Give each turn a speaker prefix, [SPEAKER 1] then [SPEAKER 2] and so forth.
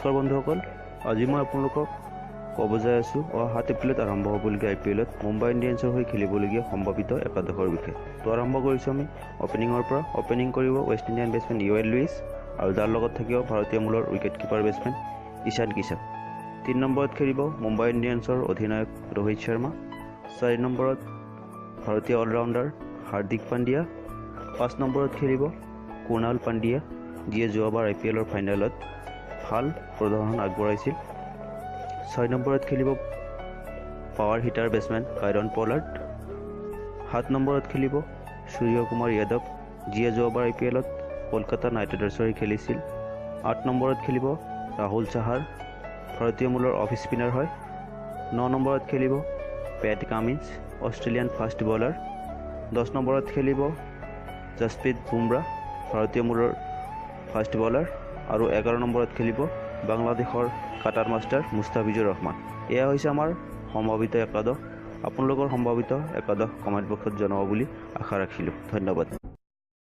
[SPEAKER 1] নমস্কাৰ বন্ধুসকল, আজি মই আপোনালোকক ক'ব যাই আছোঁ অহা এপ্ৰিলত আৰম্ভ হ'বলগীয়া IPLত মুম্বাই ইণ্ডিয়ানছৰ হৈ খেলিবলগীয়া সম্ভাৱিত একাদশৰ বিষয়ে। তো আৰম্ভ কৰিছোঁ আমি অপেনিঙৰ পৰা। অপেনিং কৰিব ৱেষ্ট ইণ্ডিয়ান বেটছমেন ইউএল লুইছ আৰু যাৰ লগত থাকিব ভাৰতীয় মূলৰ wicket keeper batsman Ishan Kishan. 3 নম্বৰত খেলিব মুম্বাই ইণ্ডিয়ানছৰ অধিনায়ক ৰোহিত শৰ্মা। 4 নম্বৰত ভাৰতীয় অলৰাউণ্ডাৰ হাৰ্দিক পাণ্ডিয়া। 5 নম্বৰত খেলিব কুণাল পাণ্ডিয়া, যিয়ে যোৱাবাৰ IPLৰ ফাইনেলত ভাল প্ৰদৰ্শন আগবঢ়াইছিল। 6 নম্বৰত খেলিব পাৱাৰ হিটাৰ বেটছমেন কাইৰন পলাৰ্ড। 7 নম্বৰত খেলিব সূৰ্য কুমাৰ যাদৱ, যিয়ে যোৱাবাৰ IPLত কলকাতা নাইট ৰাইডাৰ্ছৰ হৈ খেলিছিল। 8 নম্বৰত খেলিব ৰাহুল চাহাৰ, ভাৰতীয় মূলৰ অফ স্পিনাৰ হয়। 9 নম্বৰত খেলিব Pat Cummins, Australian fast bowler. 10 নম্বৰত খেলিব জসপ্ৰীত বুমৰাহ, ভাৰতীয় মূলৰ ফাষ্ট বলাৰ। আৰু 11 নম্বৰত খেলিব বাংলাদেশৰ কাটাৰ মাষ্টাৰ মুস্তাফিজুৰ ৰহমান। এয়া হৈছে আমাৰ সম্ভাৱিত একাদশ। আপোনালোকৰ সম্ভাৱিত একাদশ কমেণ্ট বক্সত জনাব বুলি আশা ৰাখিলোঁ। ধন্যবাদ।